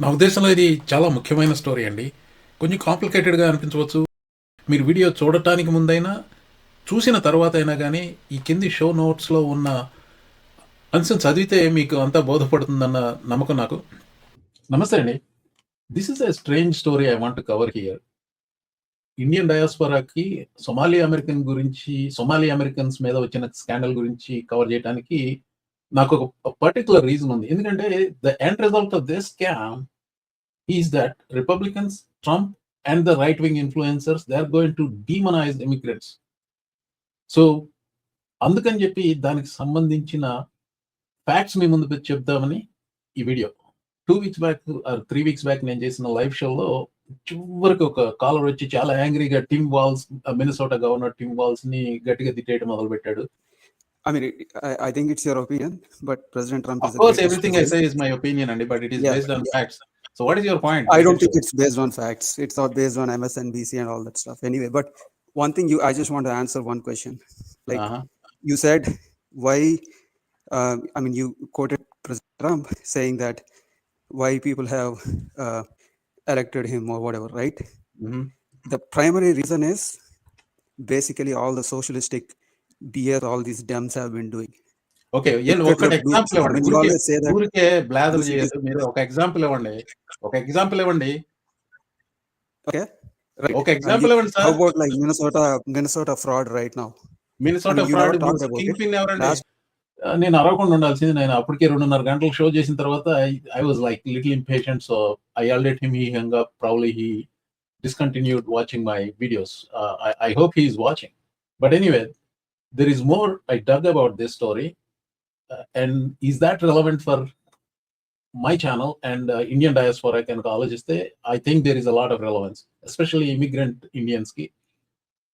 నా ఉద్దేశంలో ఇది చాలా ముఖ్యమైన స్టోరీ అండి. కొంచెం కాంప్లికేటెడ్‌గా అనిపించవచ్చు. మీరు వీడియో చూడటానికి ముందైనా, చూసిన తర్వాతైనా గానీ, ఈ కింది షో నోట్స్‌లో ఉన్న అంశం చదివితే మీకు అంతా బోధపడుతుందన్న నమ్మకం నాకు. నమస్తే అండి. This is a strange story I want to cover here. Indian డయాస్పోరాకి సొమాలి అమెరికన్స్ మీద వచ్చిన స్కాండల్ గురించి కవర్ చేయడానికి నాకొక పర్టిక్యులర్ రీజన్ ఉంది. ఎందుకంటే the end result of this scam is that Republicans, Trump, and the right-wing influencers, they are going to demonize immigrants. So అందుకని చెప్పి దానికి సంబంధించిన ఫ్యాక్ట్స్ మీ ముందు చెప్దామని ఈ video. 2 weeks back or 3 weeks back నేను చేసిన లైవ్ షోలో చివరికి ఒక కాలర్ వచ్చి చాలా యాంగ్రీగా మినసోటా గవర్నర్ టిమ్ వాల్స్ ని గట్టిగా తిట్టేయడం మొదలుపెట్టాడు. I mean, I think it's your opinion, but President Trump Of is the course, greatest everything I president. say is my opinion, Andy, but it is Yeah, based on yeah. facts. So what is your point? I don't think it's based on facts. It's not based on MSNBC and all that stuff. Anyway, but one thing I just want to answer one question. Like Uh-huh. you said, why? I mean, you quoted President Trump saying that why people have elected him or whatever, right? Mhm. The primary reason is basically all the socialistic BS all these Dems have been doing. Okay. ఒక్కటి example ఇవ్వండి. You always say that ఊరికే బ్లాదర్ this is చేయొద్దు. మీరు ఒక example ఇవ్వండి. ఒక example ఇవ్వండి. okay, right? ఒక ఎగ్జాంపుల్ ఇవ్వండి How sir. about like Minnesota fraud right now? మినసోటా you fraud never talked about king it. Pin ఎవరండి? Last, నేను అరవకుండా ఉండాల్సింది. నేను అప్పటికే 2:30 గంటలు షో చేసిన తర్వాత I was like little impatient. So I yelled at him. He hung up. Probably he discontinued watching my videos. I hope he is watching. But anyway, there is more I dug about this story. And is that relevant for my channel and Indian diaspora కనుక ఆలోచిస్తే I think there is a lot of relevance, especially immigrant Indians కి.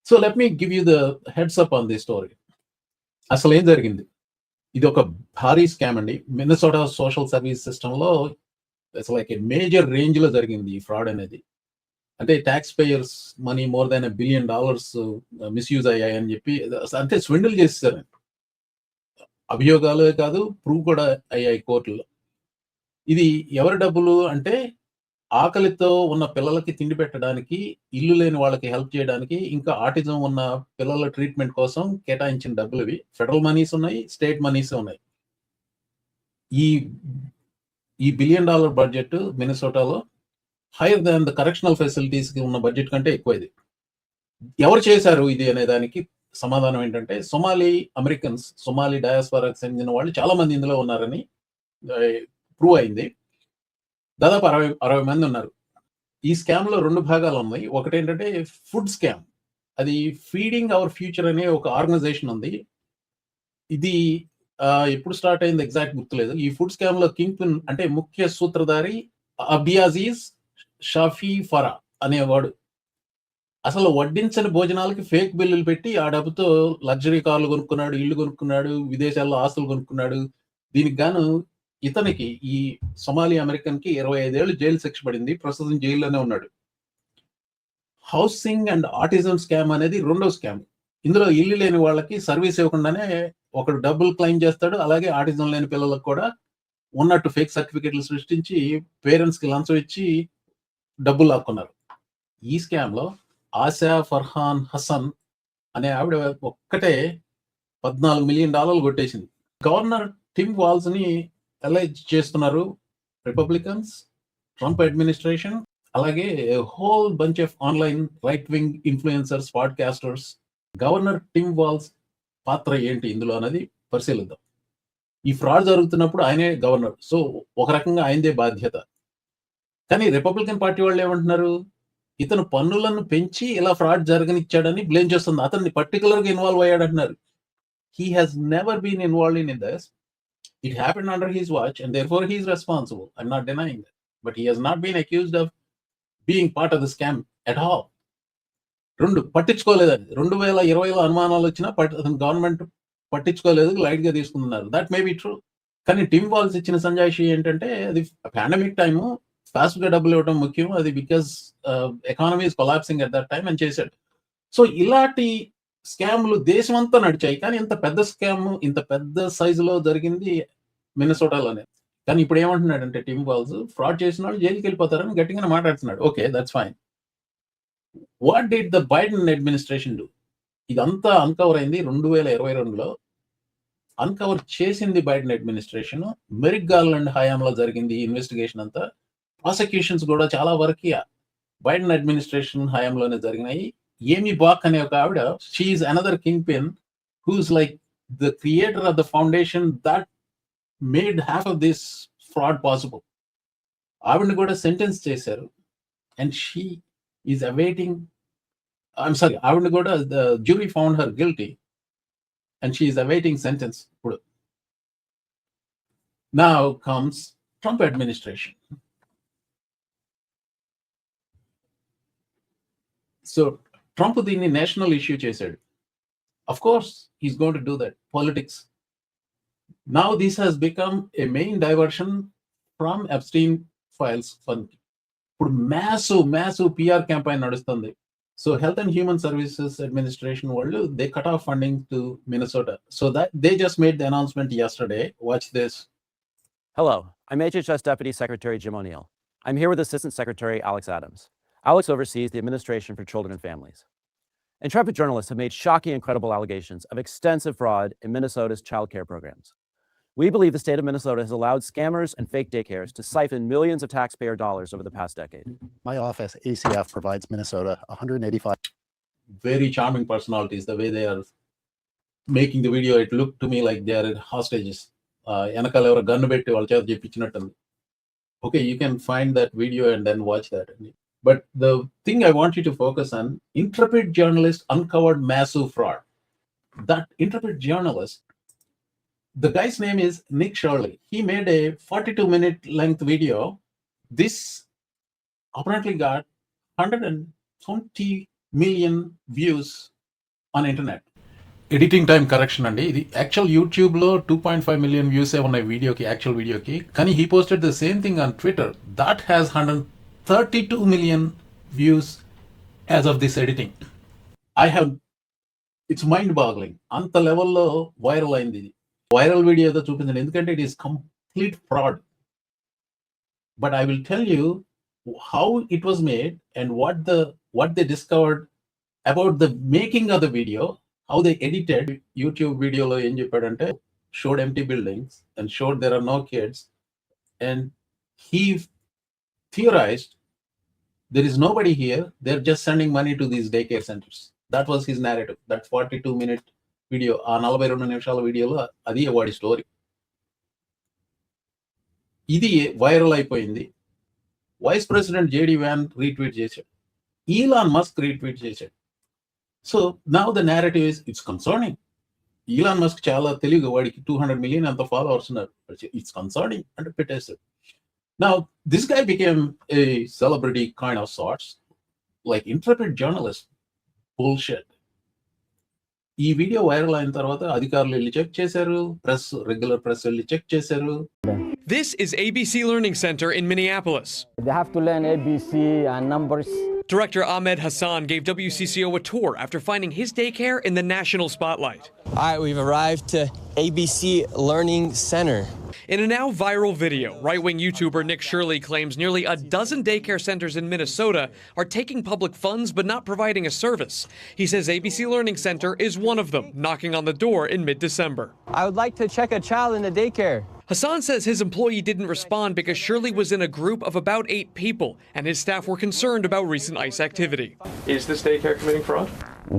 So let me give you the heads up on this story. అసలు ఏం జరిగింది? ఇది ఒక భారీ scam అండి. మిన్నసోటా సోషల్ సర్వీస్ సిస్టంలో it's like a major range లో జరిగింది ఈ ఫ్రాడ్ అనేది. అంటే taxpayers money more than $1 billion misuse అయ్యాయని చెప్పి అంటే స్విండిల్ చేసేసారు. అభియోగాలే కాదు, ప్రూవ్ కూడా అయ్యాయి కోర్టులో. ఇది ఎవరి డబ్బులు అంటే ఆకలితో ఉన్న పిల్లలకి తిండి పెట్టడానికి, ఇల్లు లేని వాళ్ళకి హెల్ప్ చేయడానికి, ఇంకా ఆటిజం ఉన్న పిల్లల ట్రీట్మెంట్ కోసం కేటాయించిన డబ్బులు ఇవి. ఫెడరల్ మనీస్ ఉన్నాయి, స్టేట్ మనీస్ ఉన్నాయి. ఈ $1 billion బడ్జెట్ మినసోటాలో higher than the correctional facilities కి ఉన్న బడ్జెట్ కంటే ఎక్కువ ఇది. ఎవరు చేశారు ఇది అనే దానికి సమాధానం ఏంటంటే సొమాలి డయాస్పోరాకి చెందిన వాళ్ళు చాలా మంది ఇందులో ఉన్నారని ప్రూవ్ అయింది. దాదాపు 60 మంది ఉన్నారు. ఈ స్కామ్ లో 2 భాగాలు ఉన్నాయి. ఒకటి ఏంటంటే ఫుడ్ స్కామ్. అది ఫీడింగ్ అవర్ ఫ్యూచర్ అనే ఒక ఆర్గనైజేషన్ ఉంది. ఇది ఎప్పుడు స్టార్ట్ అయింది ఎగ్జాక్ట్ గుర్తులేదు. ఈ ఫుడ్ స్కామ్ లో కింగ్ పిన్ అంటే ముఖ్య సూత్రధారి అబ్డియాజీజ్ షాఫీ ఫరా అనేవాడు. అసలు వడ్డించని భోజనాలకి ఫేక్ బిల్లులు పెట్టి ఆ డబ్బుతో లగ్జరీ కార్లు కొనుక్కున్నాడు, ఇల్లు కొనుక్కున్నాడు, విదేశాల్లో ఆస్తులు కొనుక్కున్నాడు. దీనికి గాను ఇతనికి ఈ సొమాలి అమెరికన్ కి 25 ఏళ్ళు జైలు శిక్ష పడింది. ప్రస్తుతం జైల్లోనే ఉన్నాడు. హౌసింగ్ అండ్ ఆటిజం స్కామ్ అనేది రెండో స్కామ్. ఇందులో ఇల్లు లేని వాళ్ళకి సర్వీస్ ఇవ్వకుండానే ఒకడు డబ్బులు క్లెయిమ్ చేస్తాడు. అలాగే ఆటిజం లేని పిల్లలకు కూడా ఉన్నట్టు ఫేక్ సర్టిఫికెట్లు సృష్టించి పేరెంట్స్ కి లంచం ఇచ్చి డబ్బులు లాక్కున్నారు. ఈ స్కామ్ లో ఆశా ఫర్హాన్ హసన్ అనే ఆవిడ ఒక్కటే $14 million కొట్టేసింది. గవర్నర్ టిమ్ వాల్స్ ని అలైజ్ చేస్తున్నారు రిపబ్లికన్స్, ట్రంప్ అడ్మినిస్ట్రేషన్, అలాగే whole bunch of online right wing influencers, podcasters. Governor Tim Walz పాత్ర ఏంటి ఇందులో అనేది పరిశీలిద్దాం. ఈ ఫ్రాడ్ జరుగుతున్నప్పుడు ఆయనే గవర్నర్, సో ఒక రకంగా ఆయనదే బాధ్యత. కానీ రిపబ్లికన్ పార్టీ వాళ్ళు ఏమంటున్నారు, ఇతను పన్నులను పెంచి ఇలా ఫ్రాడ్ జరగనిచ్చాడని బ్లేమ్ చేస్తుంది. అతన్ని పర్టికులర్ గా ఇన్వాల్వ్ అయ్యాడంటున్నారు. He has never been involved in this. It happened under his watch and therefore he is responsible. I'm not denying that. But he has not been accused of being part of the scam at all. పట్టించుకోలేదని 2020లో అనుమానాలు వచ్చినా government పట్టించుకోలేదు, light గా తీసుకున్నారు. That may be true. కానీ Tim walls ఇచ్చిన సంజాయిషి ఏంటంటే అది పాండమిక్ టైము, ఫాస్ట్ గా డబ్బులు ఇవ్వడం ముఖ్యం, అది because economy is collapsing at that time అని చేశాడు. సో ఇలాంటి స్కామ్లు దేశమంతా నడిచాయి. కానీ ఇంత పెద్ద స్కామ్ ఇంత పెద్ద సైజులో జరిగింది మిన్నసోటాలోనే. కానీ ఇప్పుడు ఏమంటున్నాడంటే టిమ్ వాల్స్ ఫ్రాడ్ చేసిన వాళ్ళు జైలుకి వెళ్ళిపోతారని గట్టిగానే మాట్లాడుతున్నాడు. Okay, that's fine. What did the Biden administration do? ఇదంతా అన్కవర్ అయింది 2022లో. అన్కవర్ చేసింది బైడెన్ అడ్మినిస్ట్రేషన్. మెరిక్ గార్లాండ్ హయాంలో జరిగింది ఈ ఇన్వెస్టిగేషన్ అంతా. ప్రాసిక్యూషన్స్ కూడా చాలా వరకు బైడెన్ అడ్మినిస్ట్రేషన్ హయాంలోనే జరిగినాయి. ఏమీ బాక్ అనే ఒక ఆవిడ, she is another kingpin who's like the creator of the foundation that made half of this fraud possible. ఆవిడని కూడా సెంటెన్స్ చేశారు. And she is awaiting, I'm sorry, ఆవిడని కూడా the jury found her guilty and she is awaiting sentence. Now comes Trump administration. So Trump దీన్ని national issue చేశాడు. Of course he's going to do that. Politics. Now this has become a main diversion from Epstein files fund. ఇప్పుడు massive PR campaign నడుస్తుంది. So Health and Human Services Administration వాళ్ళు, they cut off funding to Minnesota. So that they just made the announcement yesterday. Watch this. Hello, I'm HHS Deputy Secretary Jim O'Neill. I'm here with Assistant Secretary Alex Adams. Alex oversees the Administration for Children and Families. Intrepid journalists have made shocking and credible allegations of extensive fraud in Minnesota's child care programs. We believe the state of Minnesota has allowed scammers and fake daycares to siphon millions of taxpayer dollars over the past decade. My office, ACF, provides Minnesota 185. Very charming personalities. The way they are making the video, it looked to me like they are hostages. వెనకాల ఎవరో gun పెట్టి వాళ్ళ చేత చెప్పించినట్టుంది. Okay, you can find that video and then watch that. But the thing I want you to focus on, Intrepid journalist uncovered massive fraud. That Intrepid journalist, the guy's name is Nick Shirley. He made a 42-minute length video. This apparently got 120 million views on internet. Editing time correction అండి. ఇది actual యూట్యూబ్లో 2.5 million views ఉన్నాయి వీడియోకి, actual వీడియోకి. కానీ he posted the same thing on Twitter. That has 132 million views as of this editing. It's mind boggling. అంత లెవెల్లో viral అయింది ఇది. వైరల్ వీడియో ఏదో చూపించండి, ఎందుకంటే it is complete fraud. But I will tell you how it was made and what they discovered about the making of the video. How they edited YouTube video lo em cheppadante, showed empty buildings and showed there are no kids, and he theorized there is nobody here, they're just sending money to these daycare centers. That was his narrative. That 42-minute video, aa 42 నిమిషాల వీడియోలో అది వాడి story. ఇది viral అయిపోయింది. Vice president JD Vance retweet చేశాడు, Elon Musk retweet చేశాడు. So now the narrative is, it's concerning. Elon Musk చాలా తెలుగు, వాడికి 200 million అంత followers ఉన్నారు. It's concerning అంటే పెట్టేశారు. Now this guy became a celebrity kind of sorts, like Intrepid journalist. Bullshit. ఈ video viral అయిన తర్వాత అధికారులు వెళ్ళి చెక్ చేశారు, రెగ్యులర్ ప్రెస్ వెళ్ళి చెక్ చేశారు. This is ABC Learning Center in Minneapolis. They have to learn ABC and numbers. Director Ahmed Hassan gave WCCO a tour after finding his daycare in the national spotlight. All right, we've arrived to ABC Learning Center. In a now viral video, right-wing YouTuber Nick Shirley claims nearly a dozen daycare centers in Minnesota are taking public funds but not providing a service. He says ABC Learning Center is one of them, knocking on the door in mid-December. I would like to check a child in the daycare. Hassan says his employee didn't respond because Shirley was in a group of about 8 people, and his staff were concerned about recent ICE activity. Is this daycare committing fraud?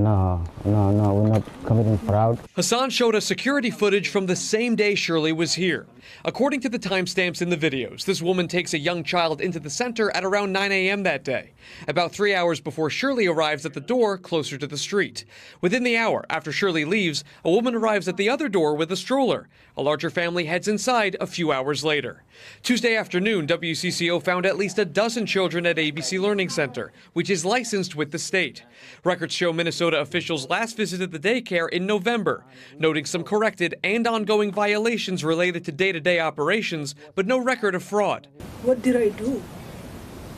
No, we're not committing fraud. Hassan showed us security footage from the same day Shirley was here. According to the timestamps in the videos, this woman takes a young child into the center at around 9 a.m. that day, about 3 hours before Shirley arrives at the door closer to the street. Within the hour after Shirley leaves, a woman arrives at the other door with a stroller. A larger family heads inside a few hours later. Tuesday afternoon, WCCO found at least a dozen children at ABC Learning Center, which is licensed with the state. Records show Minnesota officials last visited the daycare in November, noting some corrected and ongoing violations related to day-to-day operations, but no record of fraud. What did I do?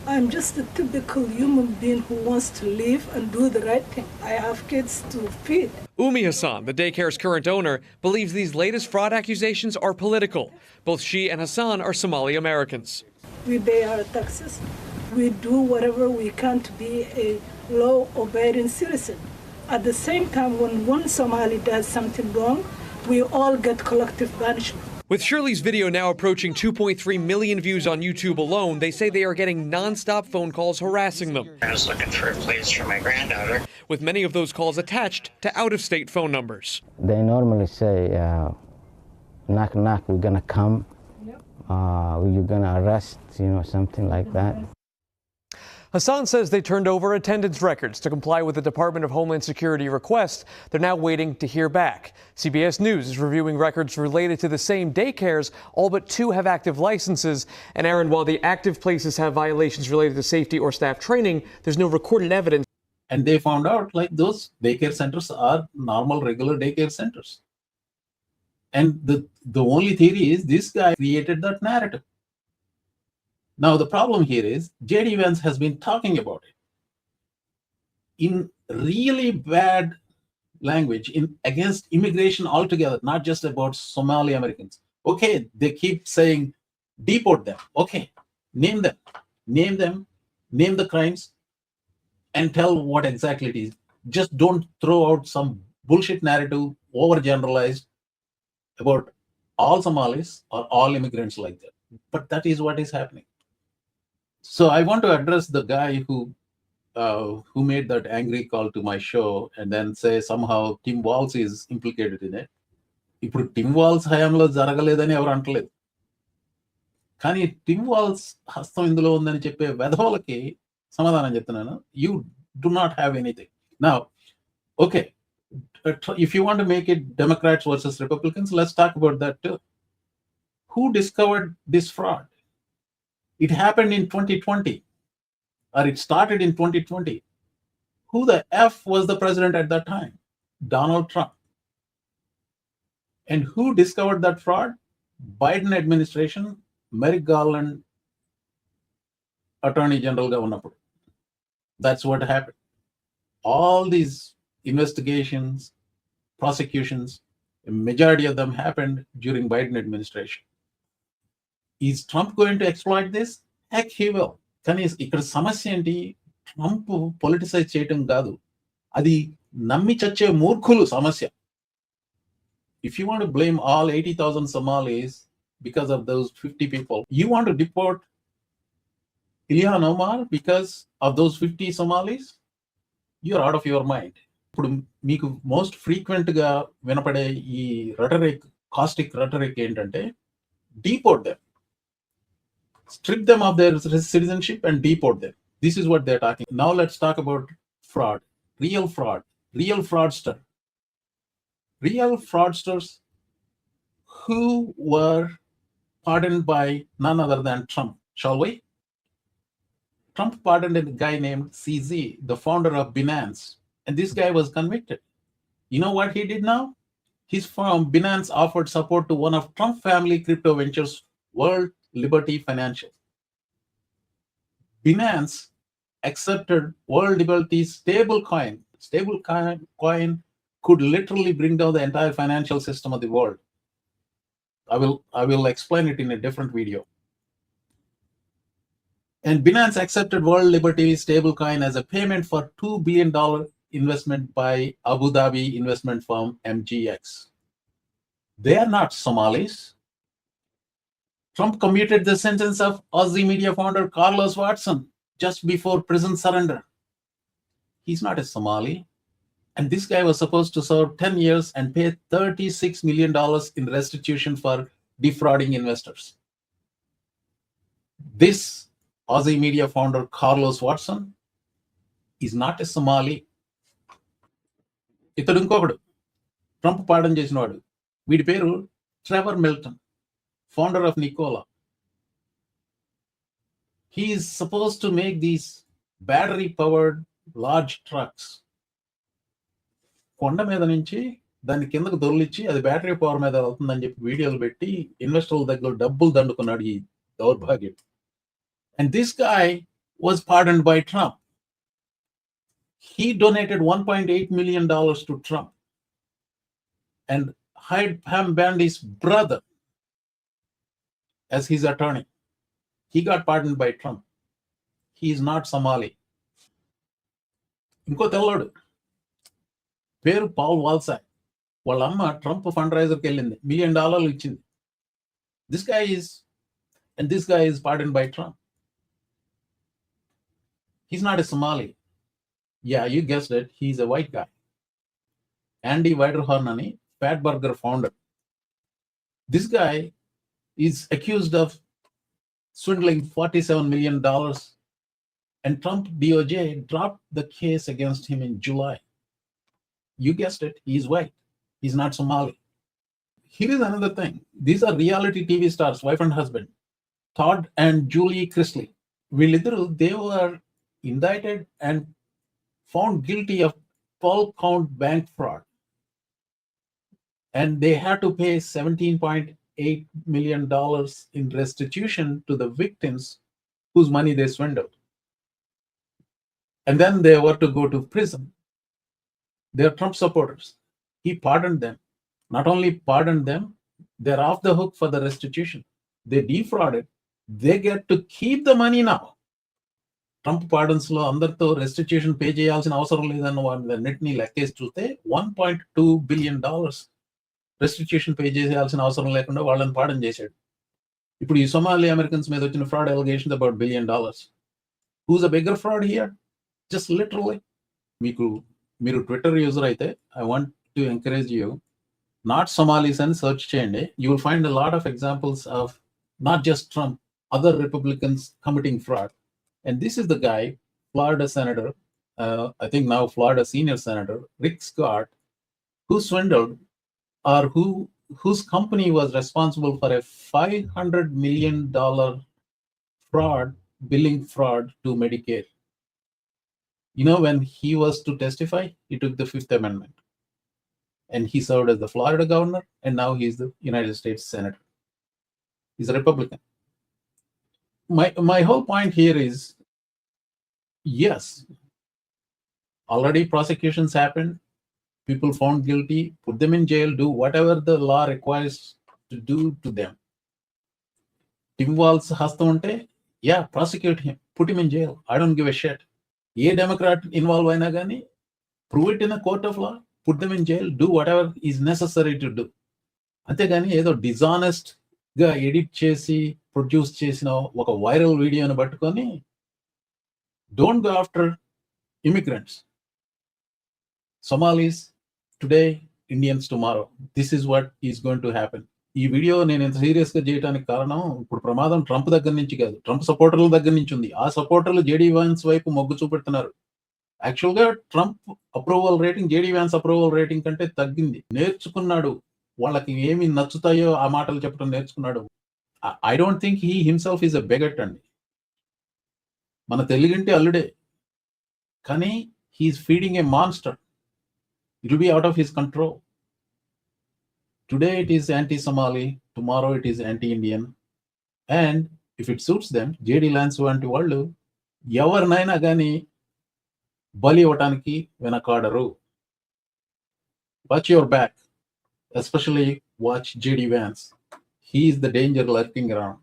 I'm just a typical human being who wants to live and do the right thing. I have kids to feed. Umi Hassan, the daycare's current owner, believes these latest fraud accusations are political. Both she and Hassan are Somali Americans. We pay our taxes. We do whatever we can to be a law-abiding citizen. At the same time, when one Somali does something wrong, we all get collective punishment. With Shirley's video now approaching 2.3 million views on YouTube alone, they say they are getting non-stop phone calls harassing them. I was looking for a place for my granddaughter. With many of those calls attached to out-of-state phone numbers. They normally say, knock, knock, we're gonna come. You're gonna arrest, something like that. Hassan says they turned over attendance records to comply with the Department of Homeland Security request. They're now waiting to hear back. CBS News is reviewing records related to the same daycares. All but 2 have active licenses. And Aaron, while the active places have violations related to safety or staff training, there's no recorded evidence. And they found out like those daycare centers are normal, regular daycare centers. And the only theory is this guy created that narrative. Now, the problem here is J.D. Vance has been talking about it in really bad language against immigration altogether, not just about Somali Americans. Okay, they keep saying, deport them. Okay, name the crimes, and tell what exactly it is. Just don't throw out some bullshit narrative, overgeneralized about all Somalis or all immigrants like that. But that is what is happening. So I want to address the guy who made that angry call to my show and then say somehow Tim Walz is implicated in it. ఇప్పుడు Tim walls హయాంలో జరగలేదని ఎవరు అంటలేదు, కానీ Tim walls హస్తం ఇందులో ఉందని చెప్పే వెధవలకి సమాధానం చెప్తున్నాను. You do not have anything. Now okay, if you want to make it Democrats versus Republicans, let's talk about that too. Who discovered this fraud? It happened in 2020, or it started in 2020. Who the F was the president at that time? Donald Trump. And who discovered that fraud? Biden administration, Merrick Garland, Attorney General Governor. That's what happened. All these investigations, prosecutions, a majority of them happened during Biden administration. Is Trump going to exploit this? Heck, he will. కానీ ఇక్కడ సమస్య ఏంటి? Trump politicise చేయటం కాదు, అది నమ్మి చచ్చే మూర్ఖులు సమస్య. If you want to blame all 80,000 Somalis because of those 50 people, you want to deport Ilhan Omar because of those 50 Somalis, you're out of your mind. ఇప్పుడు మీకు మోస్ట్ ఫ్రీక్వెంట్ గా వినపడే ఈ రెటరిక్, కాస్టిక్ రెటరిక్ ఏంటంటే deport them. Strip them of their citizenship and deport them. This is what they're talking. Now let's talk about fraud. Real fraudster. Real fraudsters who were pardoned by none other than Trump. Shall we? Trump pardoned a guy named CZ, the founder of Binance. And this guy was convicted. You know what he did now? His firm, Binance, offered support to one of Trump family crypto ventures, World Liberty Financial. Binance accepted World Liberty's stablecoin. Stablecoin could literally bring down the entire financial system of the world. I will explain it in a different video. And Binance accepted World Liberty stablecoin as a payment for $2 billion investment by Abu Dhabi investment firm MGX. They are not Somalis. Trump commuted the sentence of Aussie media founder Carlos Watson just before prison surrender. He's not a Somali. And this guy was supposed to serve 10 years and pay $36 million in restitution for defrauding investors. This Aussie media founder Carlos Watson is not a Somali. ఇతడు ఇంకొకడు, Trump pardon చేసినవాడు. వీడి పేరు Trevor Milton, founder of Nikola. He is supposed to make these battery-powered large trucks. కొండ మీద నుంచి దాన్ని కిందకు దొర్లిచ్చి అది బ్యాటరీ పవర్ మీద అవుతుందని చెప్పి వీడియోలు పెట్టి ఇన్వెస్టర్ల దగ్గర డబ్బులు దండుకున్నాడు ఈ దౌర్భాగ్యం. And this guy was pardoned by Trump. He donated $1.8 million to Trump and hired Pam Bandy's brother as his attorney. He got pardoned by Trump. He is not Somali. ఇంకో తెల్లాడు పేరు పాల్ వాల్సాయ్. వాళ్ళ అమ్మ ట్రంప్ ఫండ్ రైజర్కి వెళ్ళింది, $1 million ఇచ్చింది. This guy is pardoned by Trump. He's not a Somali. Yeah, you guessed it. He's a white guy. Andy Widerhorn ani Fat Burger founder. This guy is accused of swindling $47 million, and Trump DOJ dropped the case against him in July. You guessed it. He's white. He's not Somali. Here is another thing. These are reality TV stars, wife and husband, Todd and Julie Chrisley. They were indicted and found guilty of 12-count bank fraud. And they had to pay $17.8 million in restitution to the victims whose money they swindled. And then they were to go to prison. They are Trump supporters. He pardoned them. Not only pardoned them, they're off the hook for the restitution. They defrauded. They get to keep the money now. Trump pardons lo andartho restitution pay cheyalsina avasaram ledanna vannitni lekkesi chuste $1.2 billion restitution pay cheyalsina avasaram lekunda vallani pardon chesadu. Ippudu ee Somali Americans meeda vachina fraud allegations about $1 billion. Who's a bigger fraud here? Just literally. Meeru Twitter user aithe, I want to encourage you, not Somalis and search cheyandi. You will find a lot of examples of not just Trump, other Republicans committing fraud. And this is the guy, Florida Senator, I think now Florida Senior Senator, Rick Scott, who swindled or whose company was responsible for a $500 million billing fraud to Medicare. You know, when he was to testify, he took the Fifth Amendment. And he served as the Florida governor, and now he's the United States Senator. He's a Republican. My whole point here is, yes, already prosecutions happened, people found guilty, put them in jail, do whatever the law requires to do to them. Tim Walz hastam unte, yeah, prosecute him, put him in jail. I don't give a shit. A Democrat involved aina gani, prove it in a court of law, put them in jail, do whatever is necessary to do. అంతేగాని ఏదో dishonest గా edit చేసి produce చేసిన ఒక viral వీడియోని పట్టుకొని don't go after immigrants. Somalis today, Indians tomorrow. This is what is going to happen. ఈ video నేను ఇంత సీరియస్ గా చేయడానికి కారణం, ఇప్పుడు ప్రమాదం ట్రంప్ దగ్గర నుంచి కాదు, ట్రంప్ సపోర్టర్ల దగ్గర నుంచి ఉంది. ఆ సపోర్టర్లు జేడీ వ్యాన్స్ వైపు మొగ్గు చూపెడుతున్నారు. యాక్చువల్ గా Trump approval rating JD Vance approval rating కంటే తగ్గింది. నేర్చుకున్నాడు, వాళ్ళకి ఏమి నచ్చుతాయో ఆ మాటలు చెప్పడం నేర్చుకున్నాడు. I don't think he himself is a bigot అండి. మన తెలుగింటి అల్లుడే, కానీ he is feeding a monster. It will be out of his control. Today it is anti-Somali, tomorrow it is anti-Indian. And if it suits them, JD Vance వంటి వాళ్ళు ఎవరినైనా కానీ బలి ఇవ్వటానికి వెనకాడరు. Watch your back. Especially watch JD Vance. He is the danger lurking around.